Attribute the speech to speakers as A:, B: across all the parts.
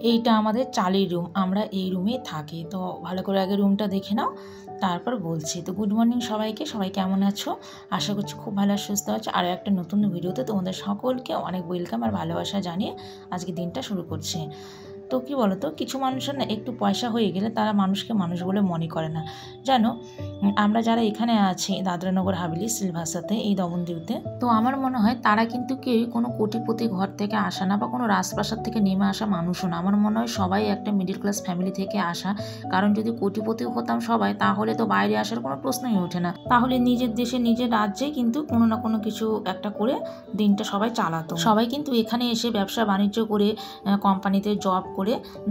A: এইটা আমাদের চালের রুম, আমরা এই রুমেই থাকি। তো ভালো করে আগে রুমটা দেখে নাও, তারপর বলছি। তো গুড মর্নিং সবাইকে, সবাই কেমন আছো? আশা করছি খুব ভালো আর সুস্থ আছো। আরও একটা নতুন ভিডিওতে তোমাদের সকলকে অনেক ওয়েলকাম আর ভালোবাসা জানিয়ে আজকে দিনটা শুরু করছি। তো কী বলো তো, কিছু মানুষের না একটু পয়সা হয়ে গেলে তারা মানুষকে মানুষ বলে মনে করে না, জানো। আমরা যারা এখানে আছি দাদরানগর হাভেলি সিলভাসাতে, এই দমনদ্বীপতে, তো আমার মনে হয় তারা কিন্তু কেউই কোনো কোটিপতি ঘর থেকে আসা না বা কোনো রাজপ্রাসাদ থেকে নেমে আসা মানুষও না। আমার মনে হয় সবাই একটা মিডল ক্লাস ফ্যামিলি থেকে আসা। কারণ যদি কোটিপতি হতাম সবাই, তাহলে তো বাইরে আসার কোনো প্রশ্নই ওঠে না। তাহলে নিজের দেশে নিজের রাজ্যে কিন্তু কোনো না কোনো কিছু একটা করে দিনটা সবাই চালাতো। সবাই কিন্তু এখানে এসে ব্যবসা বাণিজ্য করে, কোম্পানিতে জব করে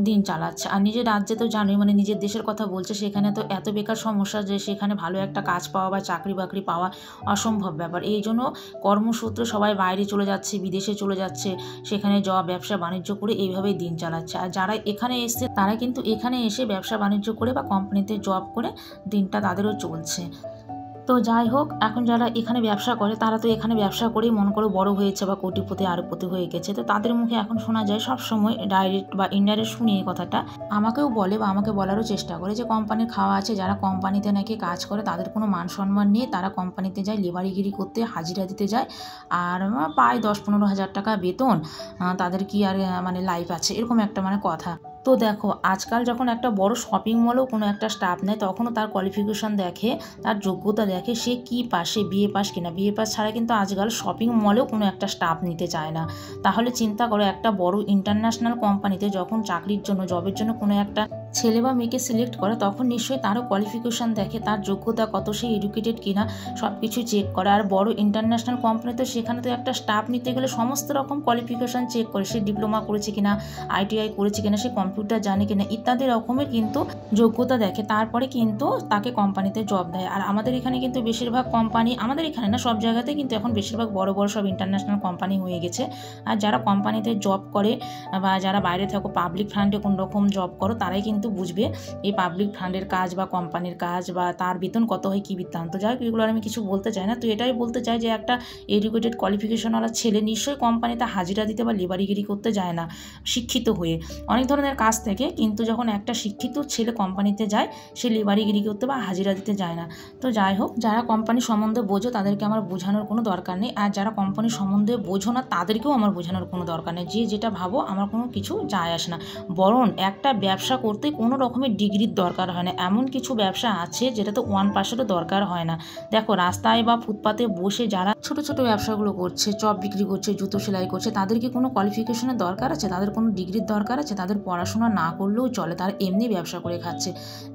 A: দিন চালাচ্ছে। আর নিজের রাজ্যে তো জানোই, মানে নিজের দেশের কথা বলছে, সেখানে তো এত বেকার সমস্যা যে সেখানে ভালো একটা কাজ পাওয়া বা চাকরি বাকরি পাওয়া অসম্ভব ব্যাপার। এই জন্য কর্মসূত্রে সবাই বাইরে চলে যাচ্ছে, বিদেশে চলে যাচ্ছে, সেখানে জব ব্যবসা বাণিজ্য করে এইভাবেই দিন চালাচ্ছে। আর যারা এখানে এসছে তারা কিন্তু এখানে এসে ব্যবসা বাণিজ্য করে বা কোম্পানিতে জব করে দিনটা তাদেরও চলছে। তো যাই হোক, এখন যারা এখানে ব্যবসা করে তারা তো এখানে ব্যবসা করেই মনে করো বড় হয়েছে বা কোটিপতি আরবপতি হয়ে গেছে। তো তাদের মুখে এখন শোনা যায় সব সময়, ডাইরেক্ট বা ইনডাইরেক্ট শুনি এই কথাটা, আমাকেও বলে বা আমাকে বলারও চেষ্টা করে যে কোম্পানির খাওয়া আছে, যারা কোম্পানিতে নাকি কাজ করে তাদের কোনো মান সম্মান নেই, তারা কোম্পানিতে যায় লেবারিগিরি করতে, হাজিরা দিতে যায়, আর পায় 10-15 হাজার টাকা বেতন, তাদের কি আর মানে লাইফ আছে, এরকম একটা মানে কথা। তো দেখো, আজকাল যখন একটা বড় শপিং মলেও কোনো একটা স্টাফ নেয়, তখনও তার কোয়ালিফিকেশন দেখে, তার যোগ্যতা দেখে, সে কী পাস, সে বিএ পাস কিনা। বিএ পাস ছাড়া কিন্তু আজকাল শপিং মলেও কোনো একটা স্টাফ নিতে চায় না। তাহলে চিন্তা করো, একটা বড় ইন্টারন্যাশনাল কোম্পানিতে যখন চাকরির জন্য, জবের জন্য কোনো একটা ছেলে বা মেয়েকে সিলেক্ট করে, তখন নিশ্চয়ই তারও কোয়ালিফিকেশান দেখে, তার যোগ্যতা কত, সে এডুকেটেড কিনা, সব কিছু চেক করে। আর বড় ইন্টারন্যাশনাল কোম্পানিতে সেখানে তো একটা স্টাফ নিতে গেলে সমস্ত রকম কোয়ালিফিকেশান চেক করে, সে ডিপ্লোমা করেছে কিনা, আইটিআই করেছে কিনা, সে কম্পিউটার জানে কিনা, ইত্যাদি রকমের কিন্তু যোগ্যতা দেখে, তারপরে কিন্তু তাকে কোম্পানিতে জব দেয়। আর আমাদের এখানে কিন্তু বেশিরভাগ কোম্পানি, আমাদের এখানে না সব জায়গাতেই কিন্তু এখন বেশিরভাগ বড় বড় সব ইন্টারন্যাশনাল কোম্পানি হয়ে গেছে। আর যারা কোম্পানিতে জব করে বা যারা বাইরে থাকো পাবলিক ফান্ডে কোনো রকম জব করো, তারাই কিন্তু বুঝবে এই পাবলিক ফান্ডের কাজ বা কোম্পানির কাজ বা তার বেতন কত হয়, কী বৃত্তান্ত। যাই হোক, এগুলো আমি কিছু বলতে চাই না। তো এটাই বলতে চাই যে একটা এডুকেটেড কোয়ালিফিকেশনওয়ালা ছেলে নিশ্চয়ই কোম্পানিতে হাজিরা দিতে বা লেবারিগিরি করতে যায় না শিক্ষিত হয়ে, অনেক ধরনের কাজ থেকে। কিন্তু যখন একটা শিক্ষিত ছেলে কোম্পানিতে যায়, সে লেবারিগিরি করতে বা হাজিরা দিতে যায় না। তো যাই হোক, যারা কোম্পানি সম্বন্ধে বোঝো তাদেরকে আমার বোঝানোর কোনো দরকার নেই, আর যারা কোম্পানি সম্বন্ধে বোঝো না তাদেরকেও আমার বোঝানোর কোনো দরকার নেই। যে যেটা ভাবো আমার কোনো কিছু যায় আসে না। বরং একটা ব্যবসা করতে কোনো রকমের ডিগ্রির দরকার হয় না। এমন কিছু ব্যবসা আছে যেটাতে 1%ও দরকার হয় না। দেখো, রাস্তায় বা ফুটপাতে বসে যারা ছোট ছোট ব্যবসাগুলো করছে, চপ বিক্রি করছে, জুতো সেলাই করছে, তাদের কি কোনো কোয়ালিফিকেশনের দরকার আছে? তাদের কোনো ডিগ্রির দরকার আছে? তাদের পড়াশোনা না করলেও চলে, তারা এমনি ব্যবসা করে খাচ্ছে।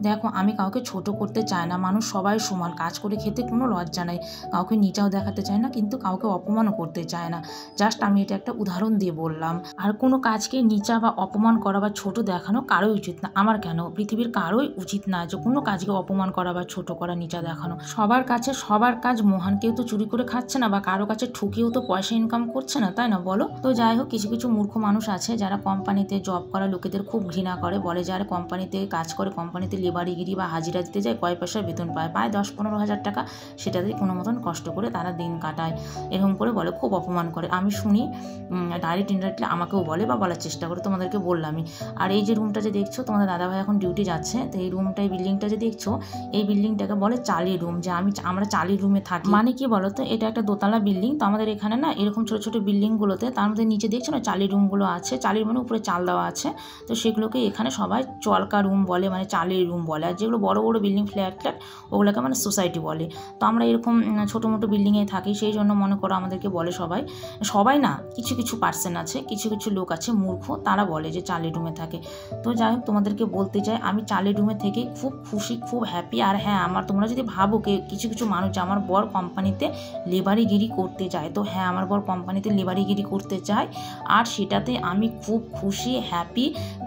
A: দেখো, আমি কাউকে ছোট করতে চাই না, মানুষ সবাই সমান, কাজ করে খেতে কোনো লজ্জা নাই, কাউকে নিচাও দেখাতে চায় না, কিন্তু কাউকে অপমানও করতে চায় না। জাস্ট আমি এটা একটা উদাহরণ দিয়ে বললাম। আর কোনো কাজকে নিচা বা অপমান করা বা ছোট দেখানো কারোই উচিত না। আমার কেন, পৃথিবীর কারোই উচিত না যে কোনো কাজকে অপমান করা বা ছোট করা, নিচা দেখানো। সবার কাছে সবার কাজ মহান, কেউ তো চুরি করে খাচ্ছে না বা কারো কাছে ঠকিয়েও তো পয়সা ইনকাম করছে না, তাই না বলো? তো যাই হোক, কিছু কিছু মূর্খ মানুষ আছে যারা কোম্পানিতে জব করা লোকেদের খুব ঘৃণা করে, বলে যারা কোম্পানিতে কাজ করে, কোম্পানিতে লেবারিগিরি বা হাজিরা দিতে যায়, কয় পয়সার বেতন পায়, 10-15 হাজার টাকা, সেটাতে কোনো মতন কষ্ট করে তারা দিন কাটায়, এরকম করে বলে, খুব অপমান করে। আমি শুনি, ডাইরেক্ট ইনডাইরেক্টলি আমাকেও বলে বা বলার চেষ্টা করে, তোমাদেরকে বললামই। আর এই যে রুমটা যে দেখছো, তোমাদের দাদাভাই এখন ডিউটি যাচ্ছে, তো এই রুমটা, এই বিল্ডিংটা যে দেখছো, এই বিল্ডিংটাকে বলে চালির রুম। যে আমরা চালির রুমে থাকি, মানে কি বলো তো, এটা একটা দোতলা বিল্ডিং। তো আমাদের এখানে না এরকম ছোটো ছোটো বিল্ডিংগুলোতে, তার মধ্যে নিচে দেখছো না চালির রুমগুলো আছে, চালির মানে উপরে চাল দেওয়া আছে। তো সেগুলোকে এখানে সবাই চলকা রুম বলে, মানে চালির রুম বলে। আর যেগুলো বড় বড় বিল্ডিং, ফ্ল্যাট ওগুলোকে মানে সোসাইটি বলে। তো আমরা এরকম ছোটো মোটো বিল্ডিংয়ে থাকি, সেই জন্য মনে করো আমাদেরকে বলে সবাই, সবাই না, কিছু কিছু পার্সন আছে, কিছু কিছু লোক আছে মূর্খ, তারা বলে যে চালের রুমে থাকে। তো যাই হোক, তোমাদেরকে বলতে চাই, আমি চালের রুমে থেকে খুব খুশি, খুব হ্যাপি। আর হ্যাঁ, তোমরা যদি ভাবো কিছু কিছু মানুষ যে আমার বর কোম্পানিতে লেবারিগিরি করতে চায়, তো হ্যাঁ, আমার বর কোম্পানিতে লেবারিগিরি করতে চায়, আর সেটাতে আমি খুব খুশি, হ্যাপি।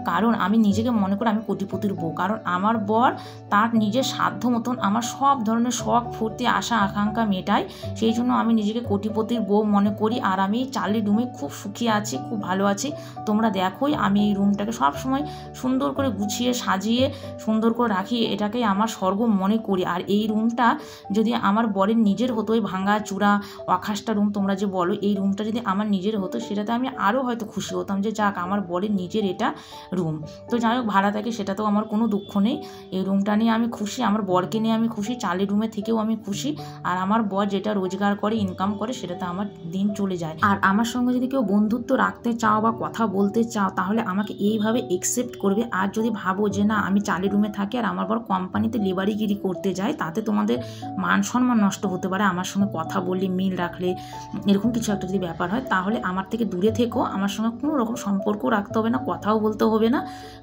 A: কারণ আমি নিজেকে মনে করি আমি কোটিপতির বউ। কারণ আমার বর তার নিজের সাধ্য মতন আমার সব ধরনের শখ, ফুর্তি, আশা আকাঙ্ক্ষা মেটায়, সেই জন্য আমি নিজেকে কোটিপতির বউ মনে করি। আর আমি চালের রুমে খুব সুখী আছি, খুব ভালো আছি। তোমরা দেখোই, আমি এই রুমটাকে সব সময় সুন্দর করে গুছিয়ে সাজিয়ে সুন্দর করে রাখি, এটাকেই আমার স্বর্গ মনে করি। আর এই রুমটা যদি আমার বরের নিজের হতো, ওই ভাঙা চূড়া অখাসটা রুম তোমরা যে বলো, এই রুমটা যদি আমার নিজের হতো সেটাতে আমি আরও হয়তো খুশি হতাম যে যাক আমার বরের নিজের এটা রুম। তো যাই হোক, ভাড়া থাকে সেটাতেও আমার কোনো দুঃখ নেই, এই রুমটা নিয়ে আমি খুশি, আমার বরকে নিয়ে আমি খুশি, চালের রুমে থেকেও আমি খুশি। আর আমার বর যেটা রোজগার করে ইনকাম করে সেটাতে আমার দিন চলে যায়। আর আমার সঙ্গে যদি কেউ বন্ধুত্ব রাখতে চাও বা কথা বলতে চাও তাহলে আমাকে এইভাবে একসেপ্ট করবে। আর যদি ভাবো যে না আমি চালের রুমে থাকি আর আমার বর কোম্পানিতে লেবারিগিরি করতে যায়, তাতে তোমাদের মান সম্মান নষ্ট হতে পারে, আমার সঙ্গে কথা বললে মিল রাখলে এরকম কিছু একটা যদি ব্যাপার হয়, তাহলে আমার থেকে দূরে থেকো, আমার সঙ্গে কোনো রকম সম্পর্ক রাখতে হবে না, কথাও বলতে হবে না,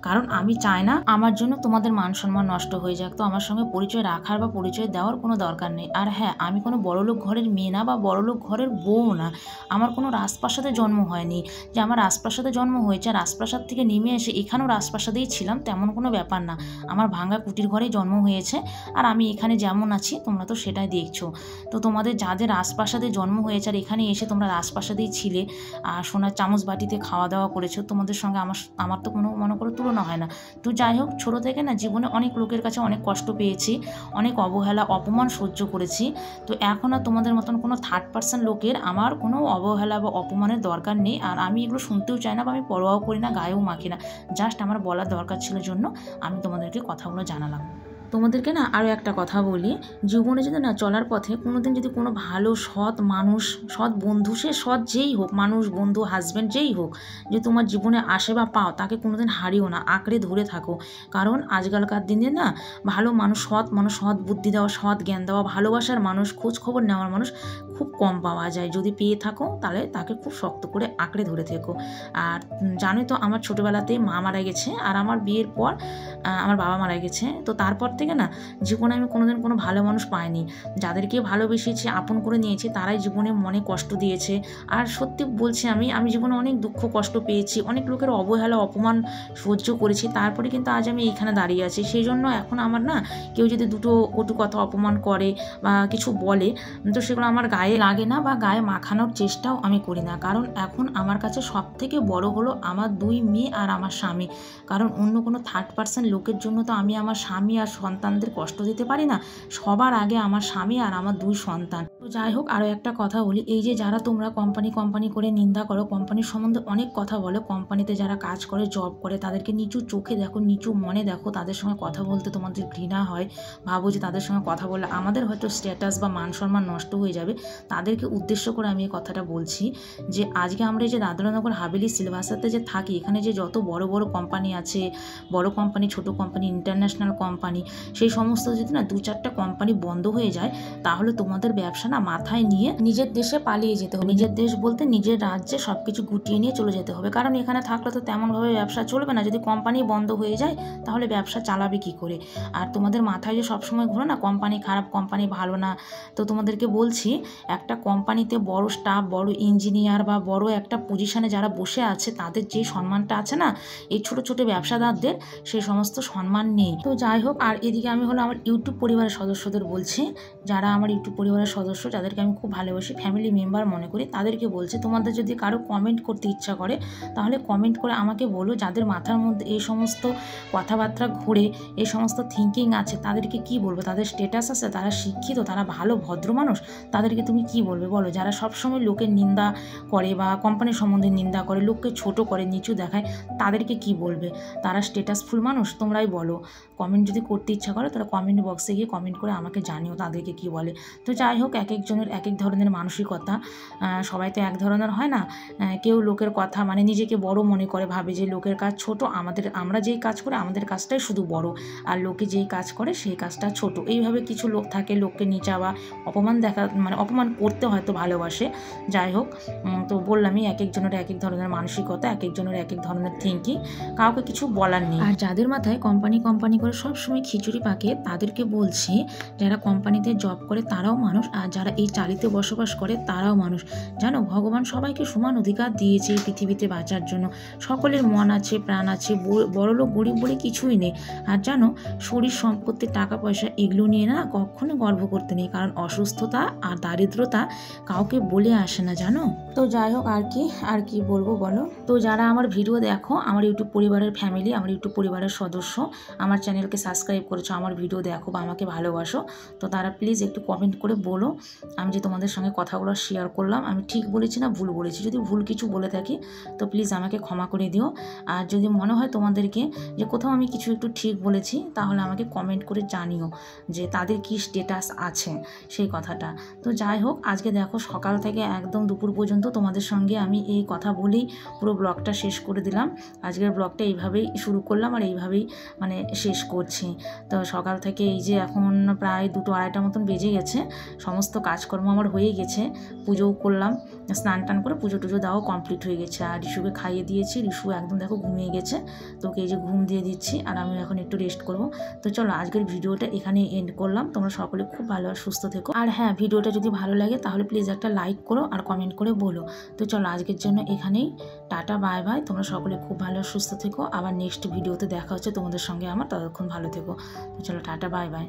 A: কারণ আমি চাই না আমার জন্য তোমাদের মান সম্মান নষ্ট হয়ে যাক। তো আমার সঙ্গে পরিচয় রাখার বা পরিচয় দেওয়ার কোনো দরকার নেই। আর হ্যাঁ, আমি কোনো বড়লোক ঘরের মেয়ে না বা বড়লোক ঘরের বউ না, আমার কোনো রাজপ্রাসাদে জন্ম হয়নি যে আমার রাজপ্রাসাদে জন্ম হয়েছে, রাজপ্রাসাদ থেকে নেমে এসে এখানেও রাজপ্রাসাদেই ছিলাম, তেমন কোনো ব্যাপার না। আমার ভাঙা কুটির ঘরেই জন্ম হয়েছে, আর আমি এখানে যেমন আছি তোমরা তো সেটাই দেখছো। তো তোমাদের যাদের রাজপ্রাসাদে জন্ম হয়েছে আর এখানে এসে তোমরা রাজপ্রাসাদেই ছিলে আর সোনার চামচ বাটিতে খাওয়া দাওয়া করেছো, তোমাদের সঙ্গে আমার তো কোনো মনে করো তুলনা হয় না। তো যাই হোক, ছোটো থেকে না জীবনে অনেক লোকের কাছে অনেক কষ্ট পেয়েছি, অনেক অবহেলা অপমান সহ্য করেছি। তো এখন আর তোমাদের মতন কোনো থার্ড পার্সন লোকের আমার কোনো অবহেলা বা অপমানের দরকার নেই। আর আমি এগুলো শুনতেও চাই না বা আমি পরোয়াও করি না, গায়েও মাখি না। জাস্ট আমার বলার দরকার ছিল জন্য আমি তোমাদেরকে কথাগুলো জানালাম। তোমাদেরকে না আরও একটা কথা বলি, জীবনে যদি না চলার পথে কোনোদিন যদি কোনো ভালো সৎ মানুষ, সৎ বন্ধু, সে সৎ যেই হোক, মানুষ, বন্ধু, হাজব্যান্ড যেই হোক, যে তোমার জীবনে আসে বা পাও, তাকে কোনোদিন হারিও না, আঁকড়ে ধরে থাকো। কারণ আজকালকার দিনে না ভালো মানুষ, সৎ বুদ্ধি দেওয়া, সৎ জ্ঞান দেওয়া, ভালোবাসার মানুষ, খোঁজ খবর নেওয়ার মানুষ খুব কম পাওয়া যায়। যদি পেয়ে থাকো তাহলে তাকে খুব শক্ত করে আঁকড়ে ধরে থেকো। আর জানোই তো আমার ছোটোবেলাতেই মা মারা গেছে, আর আমার বিয়ের পর আমার বাবা মারা গেছে। তো তারপর থেকে না জীবনে আমি কোনোদিন কোনো ভালো মানুষ পাইনি। যাদেরকে ভালোবেসেছি, আপন করে নিয়েছি, তারাই জীবনে মনে কষ্ট দিয়েছে। আর সত্যি বলছি, আমি জীবনে অনেক দুঃখ কষ্ট পেয়েছি, অনেক লোকের অবহেলা অপমান সহ্য করেছি, তারপরে কিন্তু আজ আমি এইখানে দাঁড়িয়ে আছি। সেই জন্য এখন আমার না কেউ যদি দুটো কটু কথা অপমান করে বা কিছু বলে, তো সেগুলো আমার গায়ে লাগে না বা গায়ে মাখানোর চেষ্টাও আমি করি না। কারণ এখন আমার কাছে সব থেকে বড় হলো আমার 2 মেয়ে আর আমার স্বামী। কারণ অন্য কোনো থার্ড পার্সন লোকের জন্য তো আমি আমার স্বামী আর সন্তানদের কষ্ট দিতে পারি না। সবার আগে আমার স্বামী আর আমার 2 সন্তান। তো যাই হোক, আরও একটা কথা বলি, এই যে যারা তোমরা কোম্পানি করে নিন্দা করো, কোম্পানির সম্বন্ধে অনেক কথা বলো, কোম্পানিতে যারা কাজ করে, জব করে, তাদেরকে নিচু চোখে দেখো, নিচু মনে দেখো, তাদের সঙ্গে কথা বলতে তোমাদের ঘৃণা হয়, ভাবো যে তাদের সঙ্গে কথা বললে আমাদের হয়তো স্ট্যাটাস বা মান সম্মান নষ্ট হয়ে যাবে, তাদেরকে উদ্দেশ্য করে আমি এই কথাটা বলছি যে আজকে আমরা এই যে দাদরানগর হাভেলি সিলভাসাতে যে থাকি, এখানে যে যত বড় বড় কোম্পানি আছে, বড় কোম্পানি, ছোট কোম্পানি, ইন্টারন্যাশনাল কোম্পানি, সেই সমস্ত যদি না 2-4টা কোম্পানি বন্ধ হয়ে যায়, তাহলে তোমাদের ব্যবসা না মাথায় নিয়ে নিজের দেশে পালিয়ে যেতে হবে। নিজের দেশ বলতে নিজের রাজ্যে সব কিছু গুটিয়ে নিয়ে চলে যেতে হবে। কারণ এখানে থাকলে তো তেমনভাবে ব্যবসা চলবে না। যদি কোম্পানি বন্ধ হয়ে যায় তাহলে ব্যবসা চালাবে কী করে? আর তোমাদের মাথায় যে সবসময় ঘুরে না কোম্পানি খারাপ, কোম্পানি ভালো না, তো তোমাদেরকে বলছি, একটা কোম্পানিতে বড় স্টাফ, বড় ইঞ্জিনিয়ার বা বড় একটা পজিশনে যারা বসে আছে, তাদের যে সম্মানটা আছে না, এই ছোট ছোট ব্যবসাদারদের সেই সমস্ত সম্মান নেই। তো যাই হোক, আর এদিকে আমি হলো আমার ইউটিউব পরিবারের সদস্যদের বলছি, যারা আমার ইউটিউব পরিবারের সদস্য, যাদেরকে আমি খুব ভালোবাসি, ফ্যামিলি মেম্বার মনে করি, তাদেরকে বলছি, তোমাদের যদি কারো কমেন্ট করতে ইচ্ছা করে তাহলে কমেন্ট করে আমাকে বলো। যাদের মাথার মধ্যে এই সমস্ত কথাবার্তা ঘুরে, এই সমস্ত থিঙ্কিং আছে, তাদেরকে কি বলবো? তাদের স্ট্যাটাস আছে, তারা শিক্ষিত, তারা ভালো ভদ্র মানুষ, তাদেরকে তুমি কি বলবে বলো? যারা সবসময় লোকের নিন্দা করে বা কোম্পানির সম্বন্ধে নিন্দা করে, লোককে ছোট করে, নিচু দেখায়, তাদেরকে কি বলবে? তারা স্ট্যাটাসফুল মানুষ? তোমরাই বলো। কমেন্ট যদি করতে ইচ্ছা করে তাহলে কমেন্ট বক্সে গিয়ে কমেন্ট করে আমাকে জানিও তাদেরকে কি বলে। তো যাই হোক, এক একজনের এক এক ধরনের মানসিকতা, সবাই তো এক ধরনের হয় না। কেউ লোকের কথা মানে নিজেকে বড় মনে করে, ভাবে যে লোকের কাজ ছোট, আমরা যেই কাজ করি আমাদের কাজটাই শুধু বড়, আর লোকে যেই কাজ করে সেই কাজটা ছোট। এইভাবে কিছু লোক থাকে, লোককে নিচা বা অপমান করতে হয়তো ভালোবাসে। যাই হোক, তো বললামই, এক একজনের এক এক ধরনের মানসিকতা, এক একজনের এক এক ধরনের থিঙ্কিং, কাউকে কিছু বলার নেই। আর যাদের মাথায় কোম্পানি করে সবসময় খিচুড়ি পাকে, তাদেরকে বলছি, যারা কোম্পানিতে জব করে তারাও মানুষ, আর যারা এই চালিতে বসবাস করে তারাও মানুষ। জানো, ভগবান সবাইকে সমান অধিকার দিয়েছে এই পৃথিবীতে বাঁচার জন্য। সকলের মন আছে, প্রাণ আছে, বড়লোক গরিব বলে কিছুই নেই। আর জানো, শরীর সম্পত্তি, টাকা পয়সা এগুলো নিয়ে না কখনো গর্ব করতে নেই, কারণ অসুস্থতা আর দারিদ্র ভদ্রতা কাউকে বলে আসে না, জানো। তো যাই হোক, আর কি বলবো বলো। তো যারা আমার ভিডিও দেখো, আমার ইউটিউব পরিবারের ফ্যামিলি, আমার ইউটিউব পরিবারের সদস্য, আমার চ্যানেলকে সাবস্ক্রাইব করেছো, আমার ভিডিও দেখো বা আমাকে ভালোবাসো, তো তারা প্লিজ একটু কমেন্ট করে বলো আমি যে তোমাদের সঙ্গে কথাগুলো শেয়ার করলাম আমি ঠিক বলেছি না ভুল বলেছি। যদি ভুল কিছু বলে থাকি তো প্লিজ আমাকে ক্ষমা করে দিও। আর যদি মনে হয় তোমাদেরকে যে কোথাও আমি কিছু একটু ঠিক বলেছি, তাহলে আমাকে কমেন্ট করে জানিও যে তাদের কি স্ট্যাটাস আছে সেই কথাটা। তো যাই হোক, আজকে দেখো সকাল থেকে একদম দুপুর পর্যন্ত তোমাদের সঙ্গে আমি এই কথা বলেই পুরো ব্লগটা শেষ করে দিলাম। আজকের ব্লগটা এইভাবেই শুরু করলাম আর এইভাবেই মানে শেষ করছি। তো সকাল থেকে এই যে এখন প্রায় 2-2:30 মতন বেজে গেছে, সমস্ত কাজকর্ম আমার হয়ে গেছে, পুজোও করলাম, স্নান টান করে পুজো টুজো দেওয়াও কমপ্লিট হয়ে গেছে। আর রিশুকে খাইয়ে দিয়েছি, রিশু একদম দেখো ঘুমিয়ে গেছে, তোকে এই যে ঘুম দিয়ে দিচ্ছি আর আমি এখন একটু রেস্ট করব। তো চলো আজকের ভিডিওটা এখানে এন্ড করলাম। তোমরা সকলে খুব ভালো আর সুস্থ থেকো। আর হ্যাঁ, ভিডিওটা যদি ভালো লাগে তাহলে প্লিজ একটা লাইক করো আর কমেন্ট করে বলো। তো চলো আজকের জন্য এখানেই টাটা, বাই বাই। তোমরা সকলে খুব ভালো আর সুস্থ থেকো। আবার নেক্সট ভিডিওতে দেখা হচ্ছে তোমাদের সঙ্গে আমার, ততক্ষণ ভালো থেকো। তো চলো টাটা, বাই বাই।